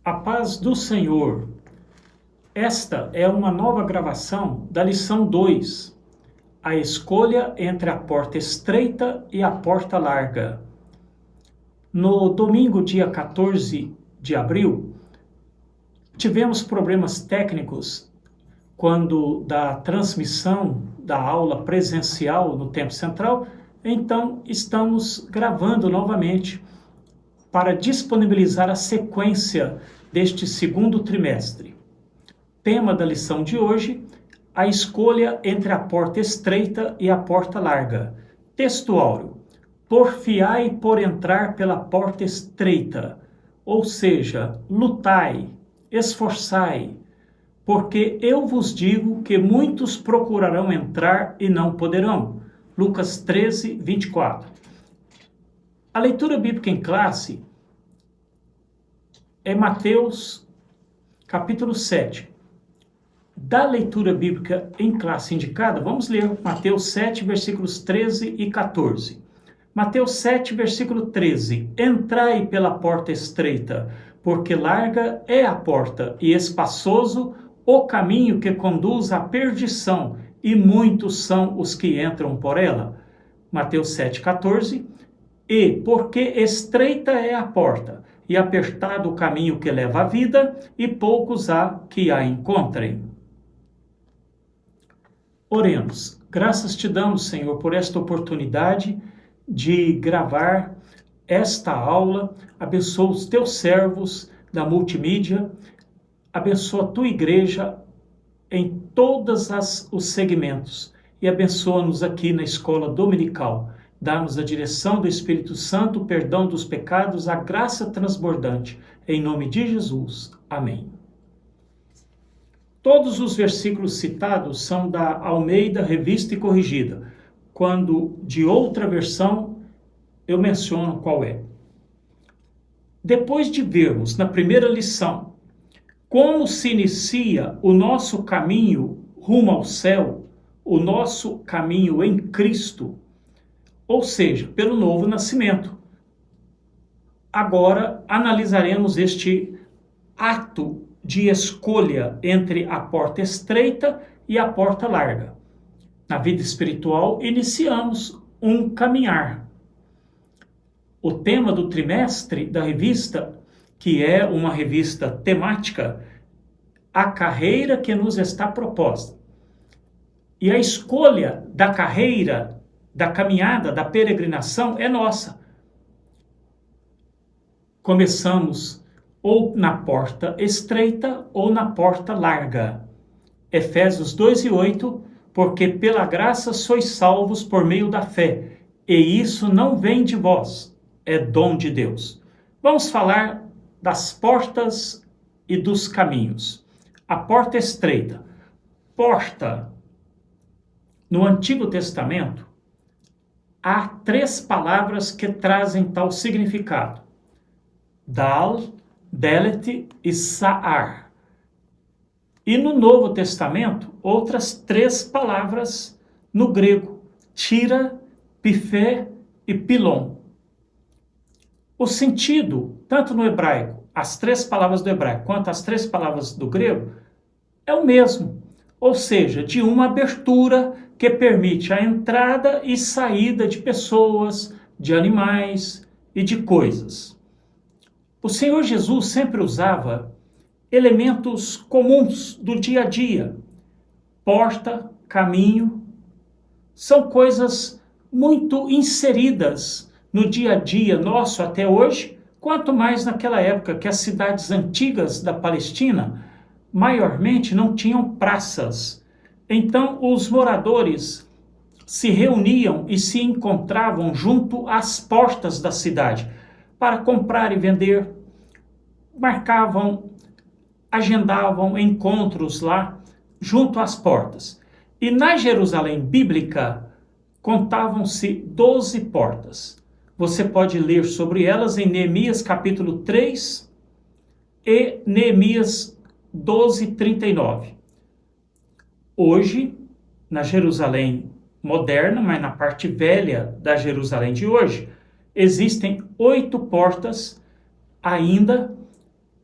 A paz do Senhor. Esta é uma nova gravação da lição 2, a escolha entre a porta estreita e a porta larga. No domingo, dia 14 de abril, tivemos problemas técnicos quando da transmissão da aula presencial no Tempo Central, então estamos gravando novamente para disponibilizar a sequência deste segundo trimestre. Tema da lição de hoje, a escolha entre a porta estreita e a porta larga. Texto áureo: porfiai por entrar pela porta estreita, ou seja, lutai, esforçai, porque eu vos digo que muitos procurarão entrar e não poderão. Lucas 13, 24. A leitura bíblica em classe é Mateus, capítulo 7. Da leitura bíblica em classe indicada, vamos ler Mateus 7, versículos 13 e 14. Mateus 7, versículo 13. Entrai pela porta estreita, porque larga é a porta e espaçoso o caminho que conduz à perdição, e muitos são os que entram por ela. Mateus 7, 14. E porque estreita é a porta, e apertado o caminho que leva à vida, e poucos há que a encontrem. Oremos. Graças te damos, Senhor, por esta oportunidade de gravar esta aula. Abençoa os teus servos da multimídia, abençoa a tua igreja em todos os segmentos e abençoa-nos aqui na escola dominical. Dá-nos a direção do Espírito Santo, o perdão dos pecados, a graça transbordante. Em nome de Jesus. Amém. Todos os versículos citados são da Almeida Revista e Corrigida. Quando de outra versão, eu menciono qual é. Depois de vermos na primeira lição como se inicia o nosso caminho rumo ao céu, o nosso caminho em Cristo, ou seja, pelo novo nascimento. Agora analisaremos este ato de escolha entre a porta estreita e a porta larga. Na vida espiritual, iniciamos um caminhar. O tema do trimestre da revista, que é uma revista temática, a carreira que nos está proposta. E a escolha da carreira, da caminhada, da peregrinação é nossa. Começamos ou na porta estreita ou na porta larga. Efésios 2:8, porque pela graça sois salvos por meio da fé, e isso não vem de vós, é dom de Deus. Vamos falar das portas e dos caminhos. A porta estreita. Porta. No Antigo Testamento, há 3 palavras que trazem tal significado: Dal, Delet e Saar. E no Novo Testamento, outras 3 palavras no grego: Tira, Pifé e Pilon. O sentido, tanto no hebraico, as 3 palavras do hebraico, quanto as 3 palavras do grego, é o mesmo. Ou seja, de uma abertura que permite a entrada e saída de pessoas, de animais e de coisas. O Senhor Jesus sempre usava elementos comuns do dia a dia. Porta, caminho, são coisas muito inseridas no dia a dia nosso até hoje, quanto mais naquela época que as cidades antigas da Palestina maiormente não tinham praças. Então os moradores se reuniam e se encontravam junto às portas da cidade para comprar e vender. Marcavam, agendavam encontros lá junto às portas. E na Jerusalém bíblica contavam-se 12 portas. Você pode ler sobre elas em Neemias capítulo 3 e Neemias 12:39. Hoje, na Jerusalém moderna, mas na parte velha da Jerusalém de hoje, existem 8 portas ainda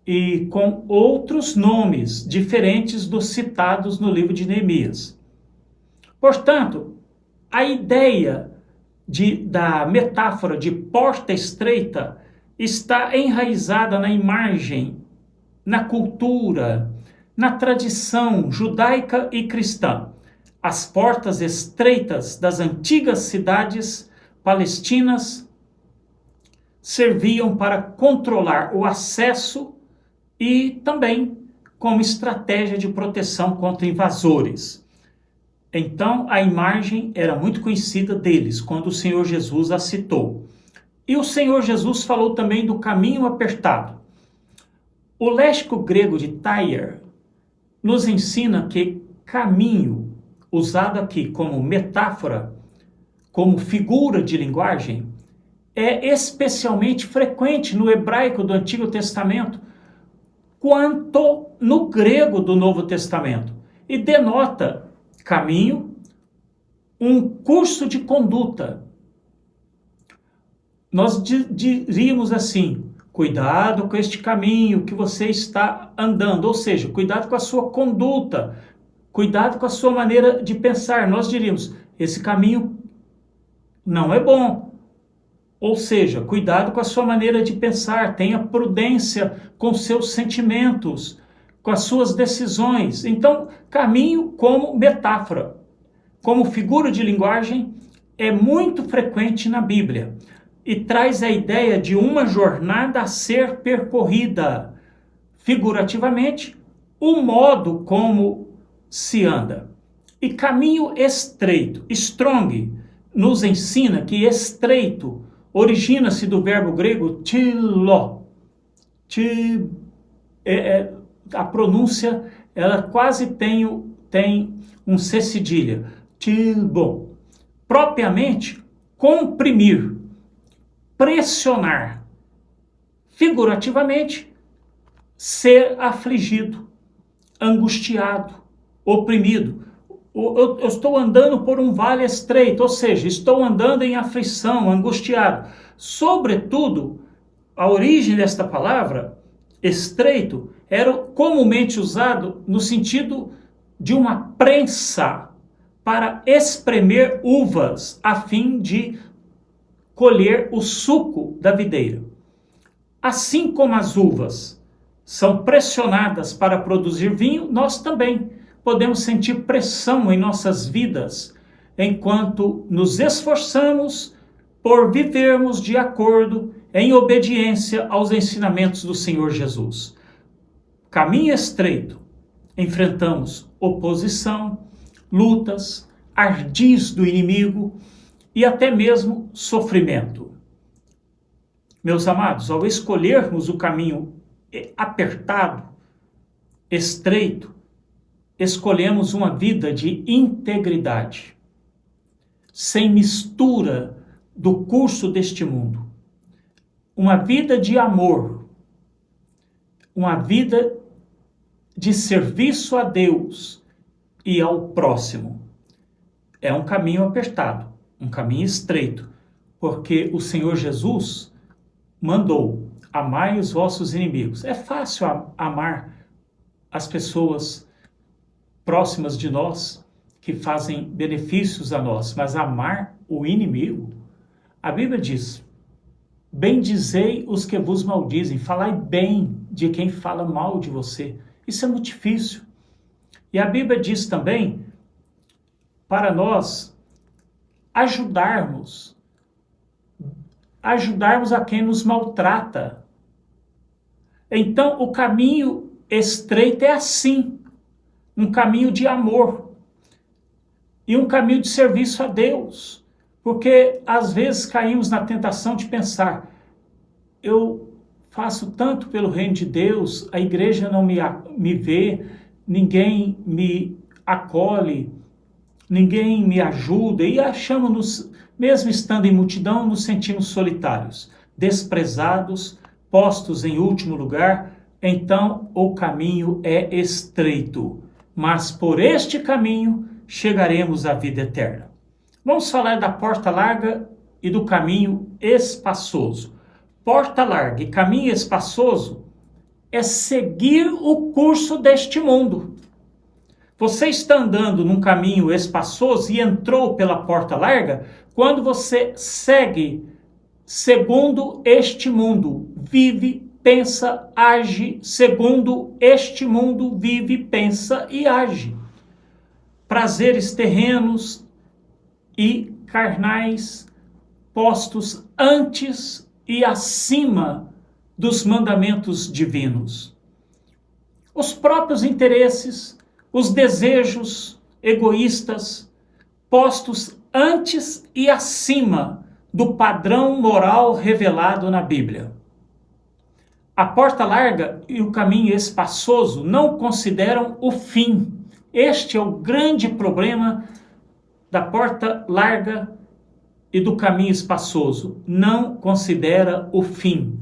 e com outros nomes diferentes dos citados no livro de Neemias. Portanto, a ideia da metáfora de porta estreita está enraizada na imagem, na cultura, na tradição judaica e cristã. As portas estreitas das antigas cidades palestinas serviam para controlar o acesso e também como estratégia de proteção contra invasores. Então, a imagem era muito conhecida deles, quando o Senhor Jesus a citou. E o Senhor Jesus falou também do caminho apertado. O léxico grego de Tyre nos ensina que caminho, usado aqui como metáfora, como figura de linguagem, é especialmente frequente no hebraico do Antigo Testamento, quanto no grego do Novo Testamento, e denota caminho, um curso de conduta. Nós diríamos assim: cuidado com este caminho que você está andando, ou seja, cuidado com a sua conduta, cuidado com a sua maneira de pensar. Nós diríamos: esse caminho não é bom. Ou seja, cuidado com a sua maneira de pensar, tenha prudência com seus sentimentos, com as suas decisões. Então, caminho como metáfora, como figura de linguagem, é muito frequente na Bíblia e traz a ideia de uma jornada a ser percorrida. Figurativamente, o modo como se anda. E caminho estreito, strong, nos ensina que estreito origina-se do verbo grego tilo. A pronúncia, ela quase tem um C cedilha. Tilbo. Propriamente, comprimir, pressionar. Figurativamente, ser afligido, angustiado, oprimido. Eu estou andando por um vale estreito, ou seja, estou andando em aflição, angustiado. Sobretudo, a origem desta palavra, estreito, era comumente usado no sentido de uma prensa para espremer uvas, a fim de colher o suco da videira. Assim como as uvas são pressionadas para produzir vinho, nós também podemos sentir pressão em nossas vidas, enquanto nos esforçamos por vivermos de acordo, em obediência aos ensinamentos do Senhor Jesus. Caminho estreito, enfrentamos oposição, lutas, ardis do inimigo e até mesmo sofrimento. Meus amados, ao escolhermos o caminho apertado, estreito, escolhemos uma vida de integridade, sem mistura do curso deste mundo. Uma vida de amor, uma vida de serviço a Deus e ao próximo. É um caminho apertado, um caminho estreito, porque o Senhor Jesus mandou: amai os vossos inimigos. É fácil amar as pessoas próximas de nós, que fazem benefícios a nós, mas amar o inimigo, a Bíblia diz: bendizei os que vos maldizem, falai bem de quem fala mal de você. Isso é muito difícil. E a Bíblia diz também para nós ajudarmos a quem nos maltrata. Então, o caminho estreito é assim, um caminho de amor e um caminho de serviço a Deus, porque às vezes caímos na tentação de pensar: eu faço tanto pelo reino de Deus, a igreja não me vê, ninguém me acolhe, ninguém me ajuda, e achamos-nos, mesmo estando em multidão, nos sentimos solitários, desprezados, postos em último lugar. Então o caminho é estreito, mas por este caminho chegaremos à vida eterna. Vamos falar da porta larga e do caminho espaçoso. Porta larga e caminho espaçoso é seguir o curso deste mundo. Você está andando num caminho espaçoso e entrou pela porta larga quando você segue segundo este mundo, vive, pensa, age segundo este mundo, vive, pensa e age. Prazeres terrenos e carnais postos antes e acima dos mandamentos divinos. Os próprios interesses, os desejos egoístas postos antes e acima do padrão moral revelado na Bíblia. A porta larga e o caminho espaçoso não consideram o fim. Este é o grande problema da porta larga e do caminho espaçoso. Não considera o fim.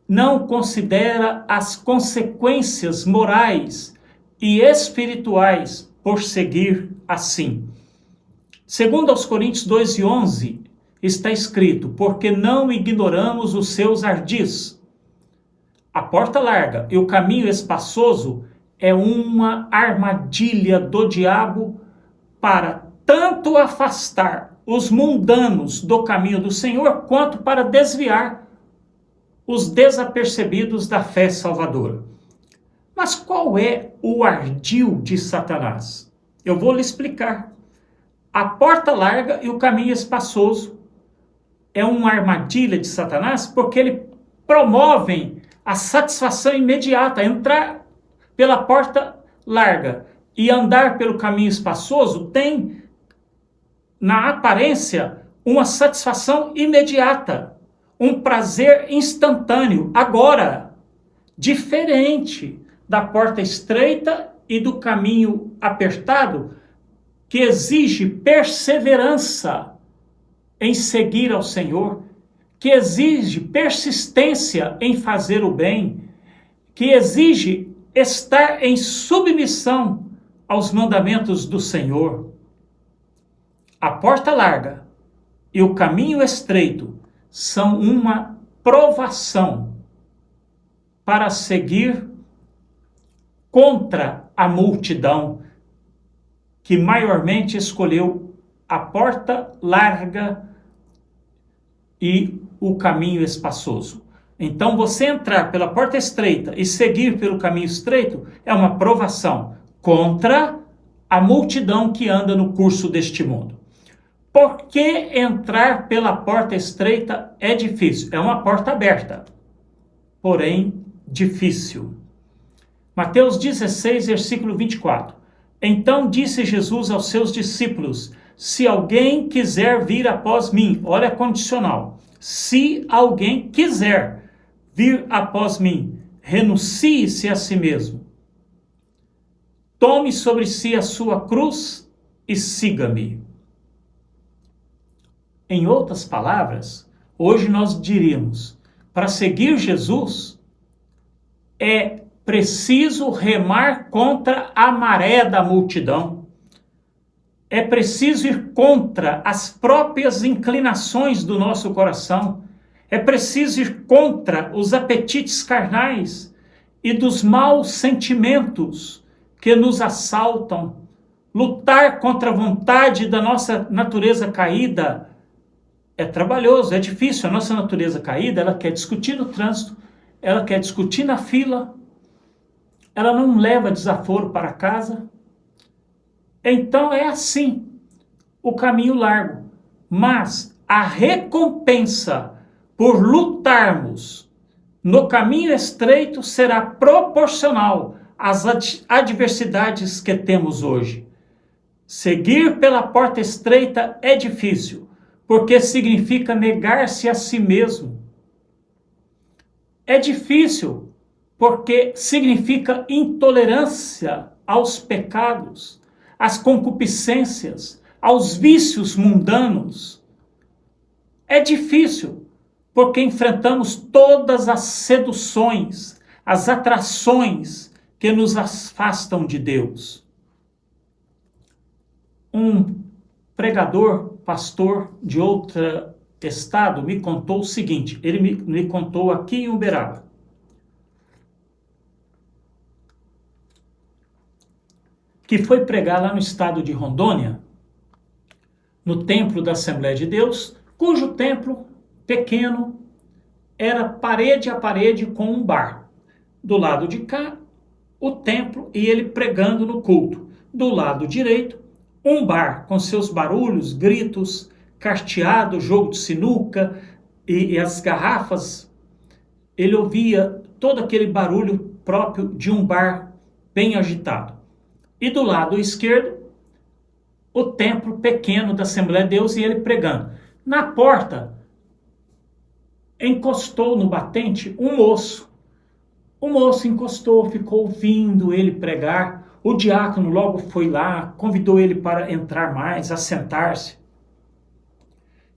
Não considera as consequências morais e espirituais por seguir assim. Segundo aos Coríntios 2:11, está escrito: porque não ignoramos os seus ardis. A porta larga e o caminho espaçoso é uma armadilha do diabo para tanto afastar os mundanos do caminho do Senhor, quanto para desviar os desapercebidos da fé salvadora. Mas qual é o ardil de Satanás? Eu vou lhe explicar. A porta larga e o caminho espaçoso é uma armadilha de Satanás porque ele promovem a satisfação imediata. Entrar pela porta larga e andar pelo caminho espaçoso tem, na aparência, uma satisfação imediata, um prazer instantâneo, agora, diferente da porta estreita e do caminho apertado, que exige perseverança em seguir ao Senhor, que exige persistência em fazer o bem, que exige estar em submissão aos mandamentos do Senhor. A porta larga e o caminho estreito são uma provação para seguir contra a multidão que maiormente escolheu a porta larga e o caminho espaçoso. Então, você entrar pela porta estreita e seguir pelo caminho estreito é uma provação contra a multidão que anda no curso deste mundo. Por que entrar pela porta estreita é difícil? É uma porta aberta, porém difícil. Mateus 16, versículo 24. Então disse Jesus aos seus discípulos: se alguém quiser vir após mim, olha a condicional, se alguém quiser vir após mim, renuncie-se a si mesmo. Tome sobre si a sua cruz e siga-me. Em outras palavras, hoje nós diríamos, para seguir Jesus, é preciso remar contra a maré da multidão. É preciso ir contra as próprias inclinações do nosso coração. É preciso ir contra os apetites carnais e dos maus sentimentos que nos assaltam. Lutar contra a vontade da nossa natureza caída é trabalhoso, é difícil. A nossa natureza caída, ela quer discutir no trânsito, ela quer discutir na fila, ela não leva desaforo para casa. Então é assim, o caminho largo. Mas a recompensa por lutarmos no caminho estreito será proporcional às adversidades que temos hoje. Seguir pela porta estreita é difícil, porque significa negar-se a si mesmo. É difícil, porque significa intolerância aos pecados, às concupiscências, aos vícios mundanos. É difícil, porque enfrentamos todas as seduções, as atrações que nos afastam de Deus. Um pregador, pastor de outro estado me contou o seguinte, ele me contou aqui em Uberaba. que foi pregar lá no estado de Rondônia, no templo da Assembleia de Deus, cujo templo pequeno era parede a parede com um bar. Do lado de cá, o templo e ele pregando no culto. Do lado direito, um bar com seus barulhos, gritos, carteado, jogo de sinuca e as garrafas. Ele ouvia todo aquele barulho próprio de um bar bem agitado. E do lado esquerdo, o templo pequeno da Assembleia de Deus e ele pregando. Na porta, encostou no batente um moço. O moço encostou, ficou ouvindo ele pregar. O diácono logo foi lá, convidou ele para entrar mais, assentar-se.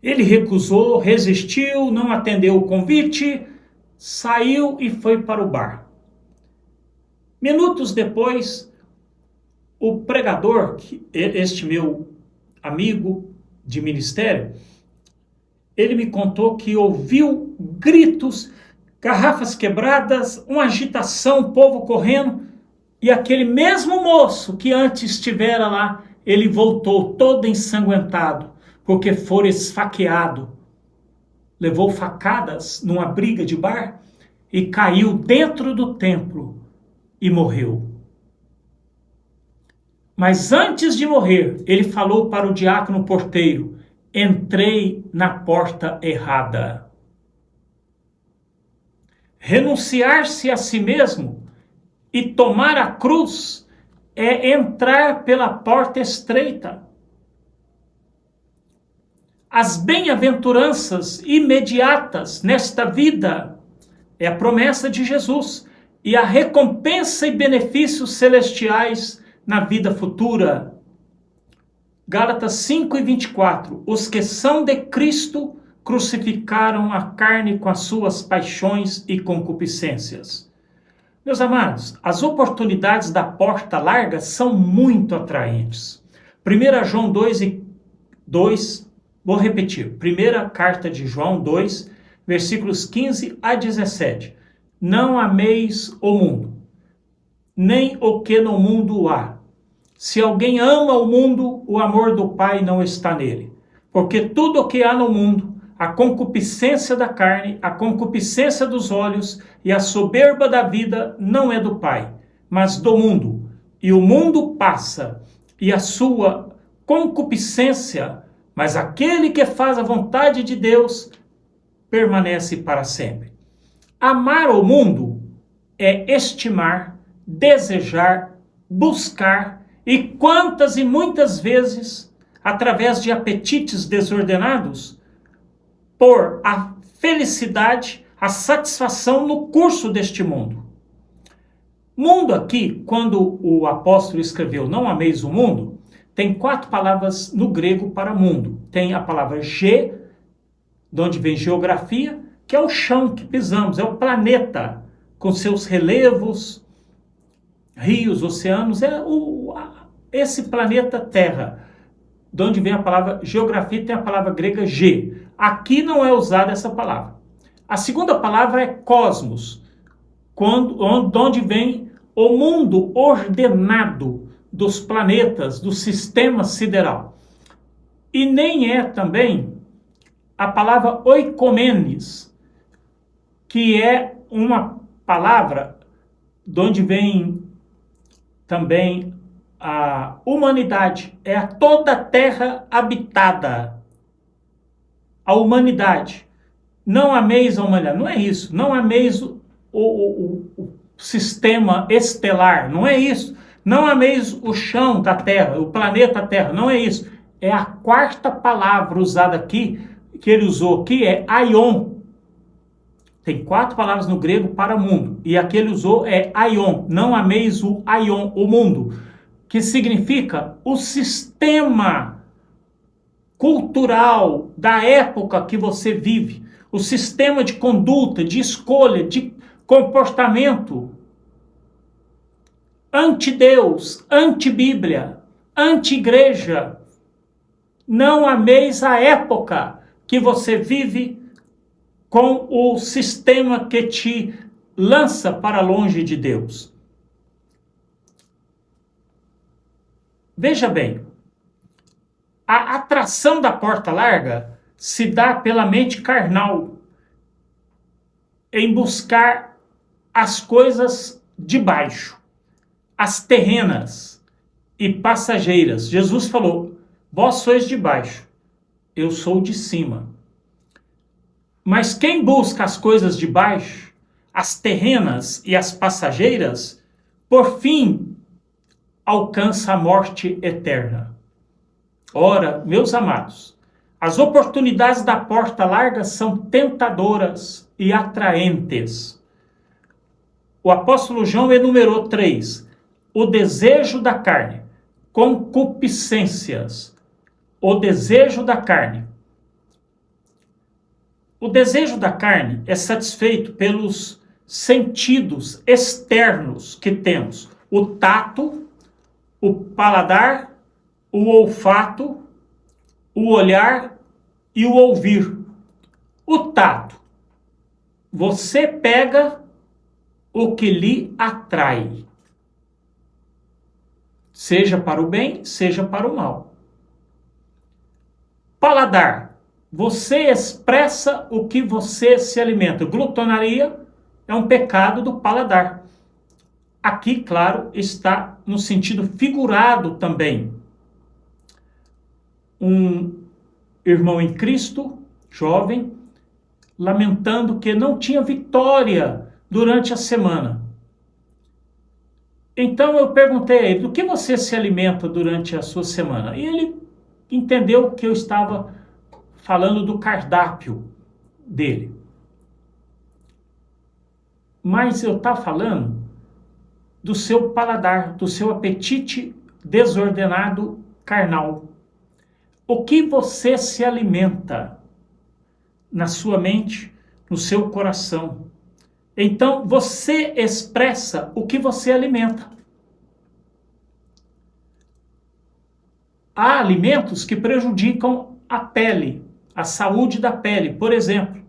Ele recusou, resistiu, não atendeu o convite, saiu e foi para o bar. Minutos depois, o pregador, este meu amigo de ministério, ele me contou que ouviu gritos, garrafas quebradas, uma agitação, povo correndo, e aquele mesmo moço que antes estivera lá, ele voltou todo ensanguentado, porque fora esfaqueado, levou facadas numa briga de bar e caiu dentro do templo e morreu. Mas antes de morrer, ele falou para o diácono porteiro: entrei na porta errada. Renunciar-se a si mesmo e tomar a cruz é entrar pela porta estreita. As bem-aventuranças imediatas nesta vida é a promessa de Jesus e a recompensa e benefícios celestiais na vida futura. Gálatas 5:24. Os que são de Cristo crucificaram a carne com as suas paixões e concupiscências. Meus amados, as oportunidades da porta larga são muito atraentes. 1 João 2, vou repetir. Primeira carta de João 2, versículos 15 a 17. Não ameis o mundo, nem o que no mundo há. Se alguém ama o mundo, o amor do Pai não está nele. Porque tudo o que há no mundo, a concupiscência da carne, a concupiscência dos olhos e a soberba da vida não é do Pai, mas do mundo. E o mundo passa, e a sua concupiscência, mas aquele que faz a vontade de Deus permanece para sempre. Amar o mundo é estimar, desejar, buscar, e quantas e muitas vezes, através de apetites desordenados, por a felicidade, a satisfação no curso deste mundo. Mundo aqui, quando o apóstolo escreveu não ameis o mundo, tem 4 palavras no grego para mundo. Tem a palavra ge, de onde vem geografia, que é o chão que pisamos, é o planeta, com seus relevos, rios, oceanos, esse planeta Terra. De onde vem a palavra geografia, tem a palavra grega ge. Aqui não é usada essa palavra. A segunda palavra é cosmos, de onde vem o mundo ordenado dos planetas, do sistema sideral. E nem é também a palavra oikomenes, que é uma palavra de onde vem também a humanidade, é a toda a terra habitada. A humanidade. Não ameis a humanidade. Não é isso. Não ameis o sistema estelar. Não é isso. Não ameis o chão da Terra, o planeta Terra. Não é isso. É a 4ª palavra usada aqui, que ele usou aqui, é aion. Tem 4 palavras no grego para mundo. E a que ele usou é aion. Não ameis o aion, o mundo. Que significa o sistema cultural da época que você vive, o sistema de conduta, de escolha, de comportamento anti-Deus, anti-Bíblia, anti-igreja. Não ameis a época que você vive com o sistema que te lança para longe de Deus. Veja bem, a atração da porta larga se dá pela mente carnal, em buscar as coisas de baixo, as terrenas e passageiras. Jesus falou: vós sois de baixo, eu sou de cima. Mas quem busca as coisas de baixo, as terrenas e as passageiras, por fim alcança a morte eterna. Ora, meus amados, as oportunidades da porta larga são tentadoras e atraentes. O apóstolo João enumerou 3. O desejo da carne, concupiscências. O desejo da carne. O desejo da carne é satisfeito pelos sentidos externos que temos: o tato, o paladar, o olfato, o olhar e o ouvir. O tato. Você pega o que lhe atrai, seja para o bem, seja para o mal. Paladar. Você expressa o que você se alimenta. Glutonaria é um pecado do paladar. Aqui, claro, está no sentido figurado também. Um irmão em Cristo, jovem, lamentando que não tinha vitória durante a semana. Então eu perguntei a ele: do que você se alimenta durante a sua semana? E ele entendeu que eu estava falando do cardápio dele. Mas eu estava falando do seu paladar, do seu apetite desordenado carnal. O que você se alimenta na sua mente, no seu coração? Então você expressa o que você alimenta. Há alimentos que prejudicam a pele, a saúde da pele, por exemplo.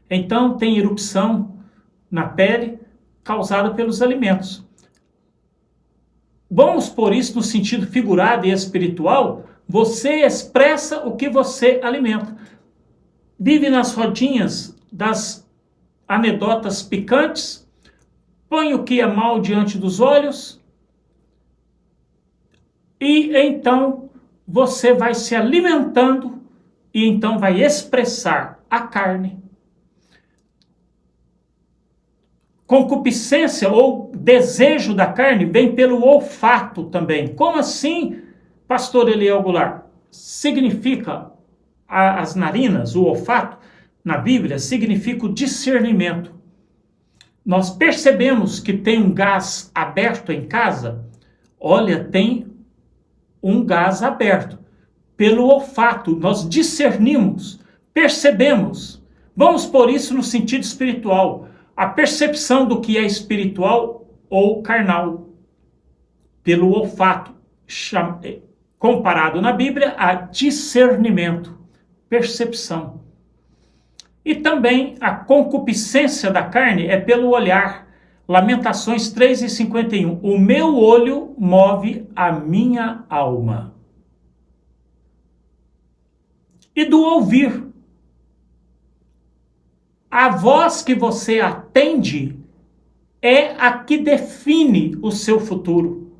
Então tem erupção na pele causada pelos alimentos. Vamos pôr isso no sentido figurado e espiritual. Você expressa o que você alimenta. Vive nas rodinhas das anedotas picantes, põe o que é mal diante dos olhos, e então você vai se alimentando e então vai expressar a carne. Concupiscência ou desejo da carne vem pelo olfato também. Como assim, pastor Eliel Goulart? Significa as narinas, o olfato, na Bíblia, significa o discernimento. Nós percebemos que tem um gás aberto em casa. Olha, tem um gás aberto. Pelo olfato, nós discernimos, percebemos. Vamos pôr isso no sentido espiritual. A percepção do que é espiritual ou carnal. Pelo olfato, comparado na Bíblia a discernimento, percepção. E também a concupiscência da carne é pelo olhar. Lamentações 3:51. O meu olho move a minha alma. E do ouvir. A voz que você atende é a que define o seu futuro.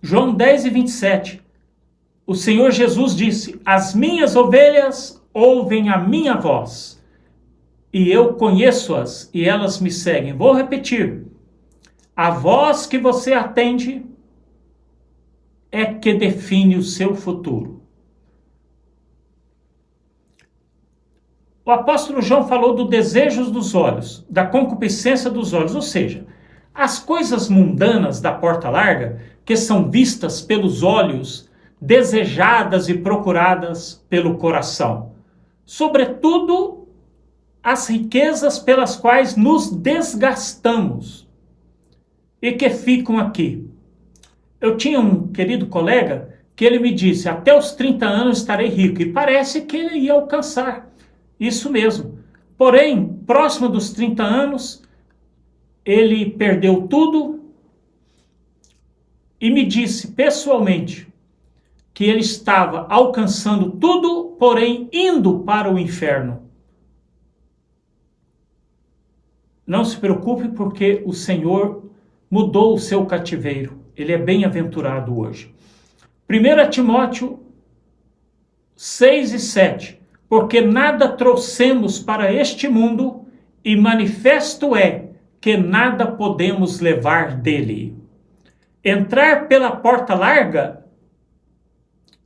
João 10:27. O Senhor Jesus disse: as minhas ovelhas ouvem a minha voz, e eu conheço-as, e elas me seguem. Vou repetir. A voz que você atende é que define o seu futuro. O apóstolo João falou do desejo dos olhos, da concupiscência dos olhos, ou seja, as coisas mundanas da porta larga, que são vistas pelos olhos, desejadas e procuradas pelo coração. Sobretudo, as riquezas pelas quais nos desgastamos e que ficam aqui. Eu tinha um querido colega que ele me disse: até os 30 anos estarei rico, e parece que ele ia alcançar isso mesmo. Porém, próximo dos 30 anos, ele perdeu tudo e me disse pessoalmente que ele estava alcançando tudo, porém indo para o inferno. Não se preocupe, porque o Senhor mudou o seu cativeiro. Ele é bem-aventurado hoje. 1 Timóteo 6 e 7. Porque nada trouxemos para este mundo, e manifesto é que nada podemos levar dele. Entrar pela porta larga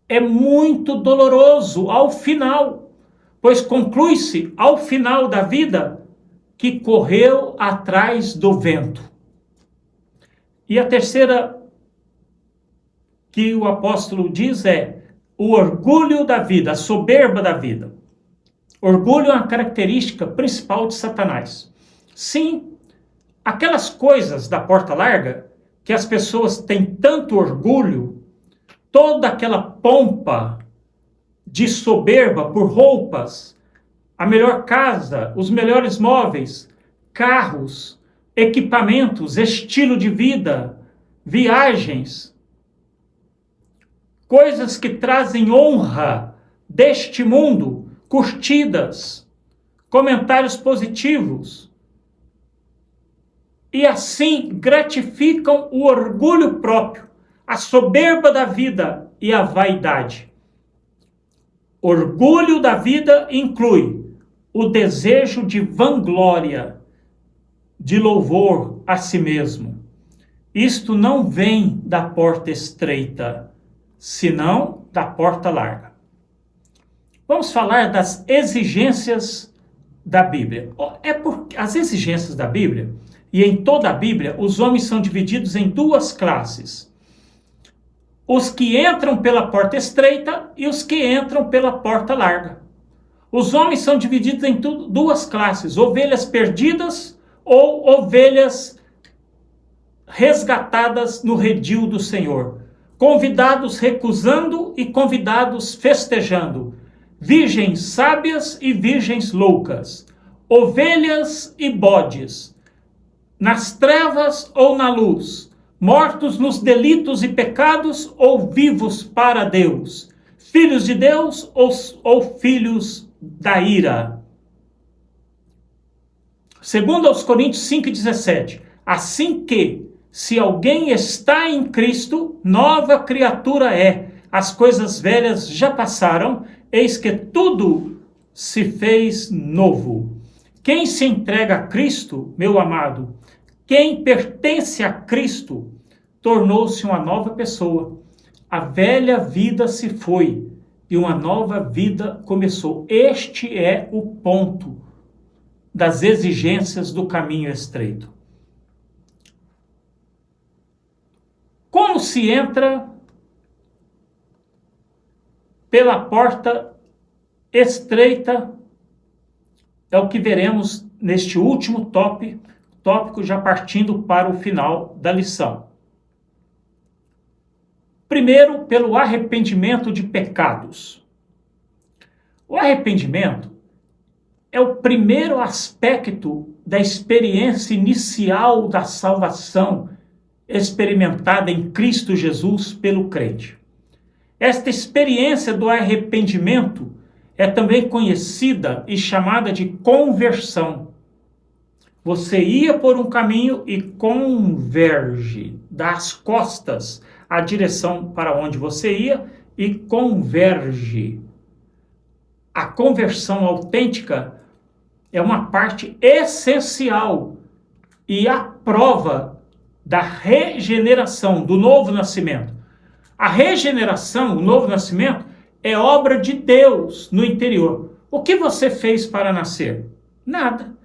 é muito doloroso ao final, pois conclui-se ao final da vida que correu atrás do vento. E a terceira que o apóstolo diz é o orgulho da vida, a soberba da vida. Orgulho é uma característica principal de Satanás. Sim, aquelas coisas da porta larga, que as pessoas têm tanto orgulho, toda aquela pompa de soberba por roupas, a melhor casa, os melhores móveis, carros, equipamentos, estilo de vida, viagens, coisas que trazem honra deste mundo, curtidas, comentários positivos, e assim gratificam o orgulho próprio, a soberba da vida e a vaidade. Orgulho da vida inclui o desejo de vanglória, de louvor a si mesmo. Isto não vem da porta estreita, senão da porta larga. Vamos falar das exigências da Bíblia. É porque as exigências da Bíblia, e em toda a Bíblia, os homens são divididos em duas classes. Os que entram pela porta estreita e os que entram pela porta larga. Os homens são divididos em duas classes, ovelhas perdidas ou ovelhas resgatadas no redil do Senhor. Convidados recusando e convidados festejando. Virgens sábias e virgens loucas. Ovelhas e bodes. Nas trevas ou na luz. Mortos nos delitos e pecados ou vivos para Deus. Filhos de Deus ou filhos da ira. Segundo aos Coríntios 5,17. Assim que, se alguém está em Cristo, nova criatura é. As coisas velhas já passaram, eis que tudo se fez novo. Quem se entrega a Cristo, meu amado, quem pertence a Cristo, tornou-se uma nova pessoa. A velha vida se foi e uma nova vida começou. Este é o ponto das exigências do caminho estreito. Como se entra pela porta estreita é o que veremos neste último tópico, já partindo para o final da lição. Primeiro, pelo arrependimento de pecados. O arrependimento é o primeiro aspecto da experiência inicial da salvação experimentada em Cristo Jesus pelo crente. Esta experiência do arrependimento é também conhecida e chamada de conversão. Você ia por um caminho e converge, dá as costas à direção para onde você ia e converge. A conversão autêntica é uma parte essencial e a prova da regeneração, do novo nascimento. A regeneração, o novo nascimento, é obra de Deus no interior. O que você fez para nascer? Nada.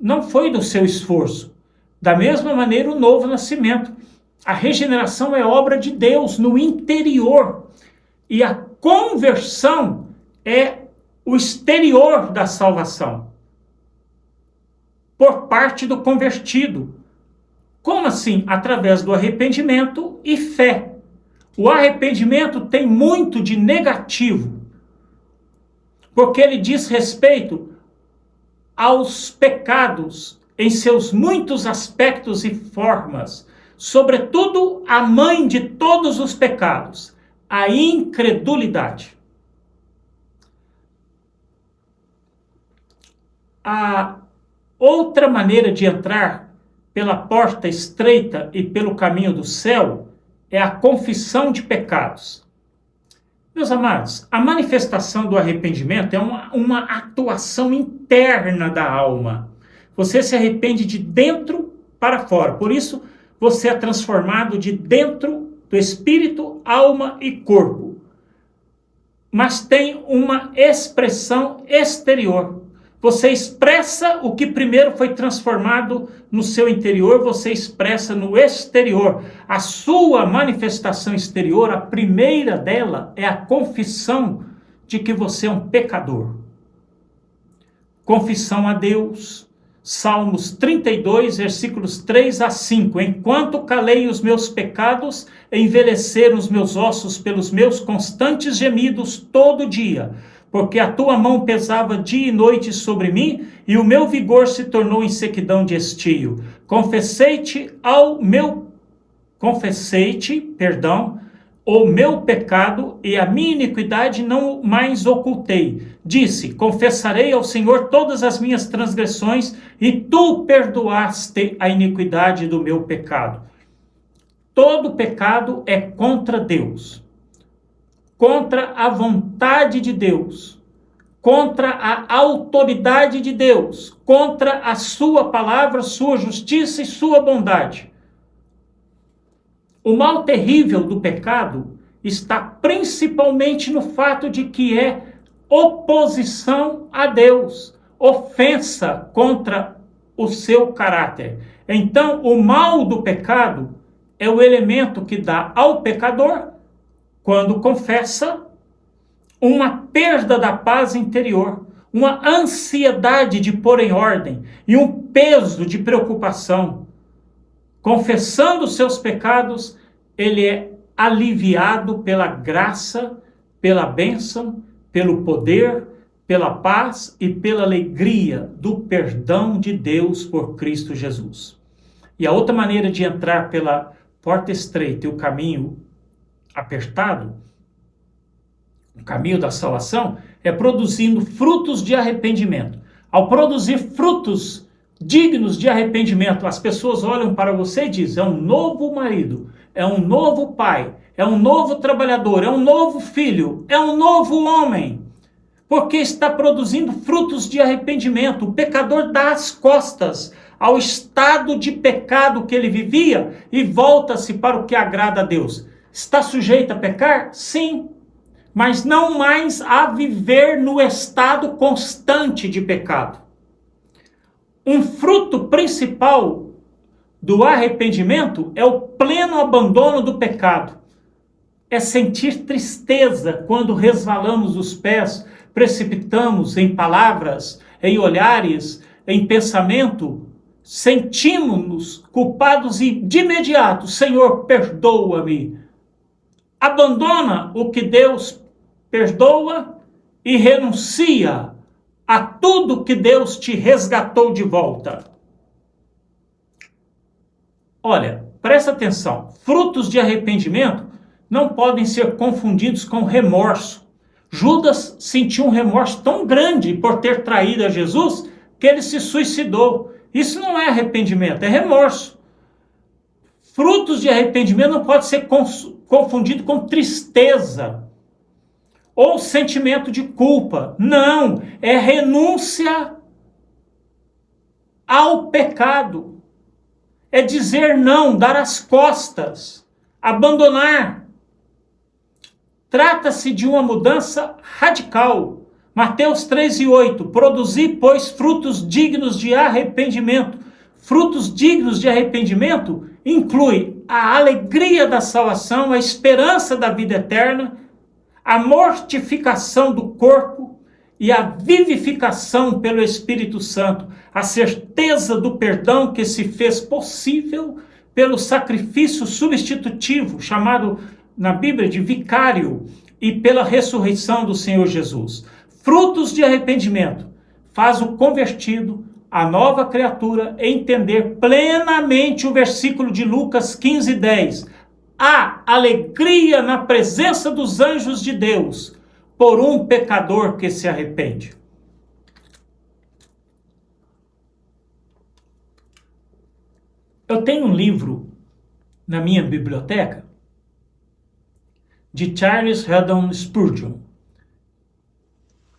Não foi do seu esforço. Da mesma maneira, o novo nascimento. A regeneração é obra de Deus no interior. E a conversão é o exterior da salvação. Por parte do convertido. Como assim? Através do arrependimento e fé. O arrependimento tem muito de negativo, porque ele diz respeito aos pecados em seus muitos aspectos e formas, sobretudo a mãe de todos os pecados, a incredulidade. A outra maneira de entrar pela porta estreita e pelo caminho do céu é a confissão de pecados. Meus amados, a manifestação do arrependimento é uma atuação interna da alma. Você se arrepende de dentro para fora. Por isso, você é transformado de dentro do espírito, alma e corpo. Mas tem uma expressão exterior. Você expressa o que primeiro foi transformado no seu interior, você expressa no exterior. A sua manifestação exterior, a primeira dela, é a confissão de que você é um pecador. Confissão a Deus. Salmos 32, versículos 3 a 5. Enquanto calei os meus pecados, envelheceram os meus ossos pelos meus constantes gemidos todo dia. Porque a tua mão pesava dia e noite sobre mim, e o meu vigor se tornou em sequidão de estio. Confessei-te, o meu pecado, e a minha iniquidade não mais ocultei. Disse, confessarei ao Senhor todas as minhas transgressões, e tu perdoaste a iniquidade do meu pecado. Todo pecado é contra Deus, contra a vontade de Deus, contra a autoridade de Deus, contra a sua palavra, sua justiça e sua bondade. O mal terrível do pecado está principalmente no fato de que é oposição a Deus, ofensa contra o seu caráter. Então, o mal do pecado é o elemento que dá ao pecador, quando confessa, uma perda da paz interior, uma ansiedade de pôr em ordem e um peso de preocupação. Confessando os seus pecados, ele é aliviado pela graça, pela bênção, pelo poder, pela paz e pela alegria do perdão de Deus por Cristo Jesus. E a outra maneira de entrar pela porta estreita e o caminho apertado, o caminho da salvação, é produzindo frutos de arrependimento. Ao produzir frutos dignos de arrependimento, as pessoas olham para você e dizem, é um novo marido, é um novo pai, é um novo trabalhador, é um novo filho, é um novo homem, porque está produzindo frutos de arrependimento. O pecador dá as costas ao estado de pecado que ele vivia e volta-se para o que agrada a Deus. Está sujeito a pecar? Sim, mas não mais a viver no estado constante de pecado. Um fruto principal do arrependimento é o pleno abandono do pecado. É sentir tristeza quando resvalamos os pés, precipitamos em palavras, em olhares, em pensamento, sentimos-nos culpados e de imediato, Senhor, perdoa-me. Abandona o que Deus perdoa e renuncia a tudo que Deus te resgatou de volta. Olha, presta atenção, frutos de arrependimento não podem ser confundidos com remorso. Judas sentiu um remorso tão grande por ter traído a Jesus que ele se suicidou. Isso não é arrependimento, é remorso. Frutos de arrependimento não pode ser confundido com tristeza ou sentimento de culpa. Não, é renúncia ao pecado. É dizer não, dar as costas, abandonar. Trata-se de uma mudança radical. Mateus 3:8, produzi, pois, frutos dignos de arrependimento. Frutos dignos de arrependimento inclui a alegria da salvação, a esperança da vida eterna, a mortificação do corpo e a vivificação pelo Espírito Santo, a certeza do perdão que se fez possível pelo sacrifício substitutivo, chamado na Bíblia de vicário, e pela ressurreição do Senhor Jesus. Frutos de arrependimento faz o convertido a nova criatura entender plenamente o versículo de Lucas 15:10. Há alegria na presença dos anjos de Deus por um pecador que se arrepende. Eu tenho um livro na minha biblioteca de Charles Haddon Spurgeon.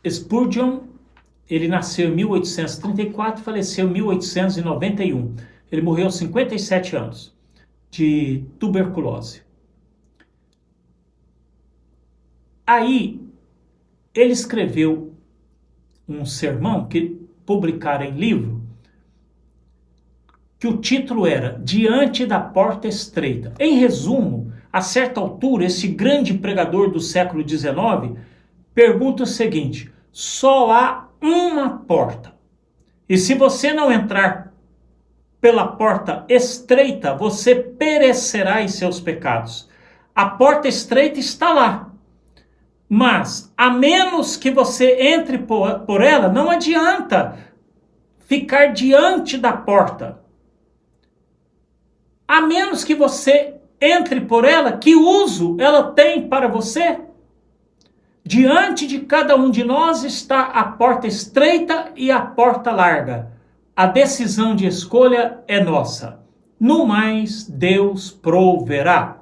Spurgeon, ele nasceu em 1834 e faleceu em 1891. Ele morreu aos 57 anos de tuberculose. Aí, ele escreveu um sermão que publicaram em livro, que o título era Diante da Porta Estreita. Em resumo, a certa altura, esse grande pregador do século XIX pergunta o seguinte: só há uma porta. E se você não entrar pela porta estreita, você perecerá em seus pecados. A porta estreita está lá. Mas, a menos que você entre por ela, não adianta ficar diante da porta. A menos que você entre por ela, que uso ela tem para você? Diante de cada um de nós está a porta estreita e a porta larga. A decisão de escolha é nossa. No mais, Deus proverá.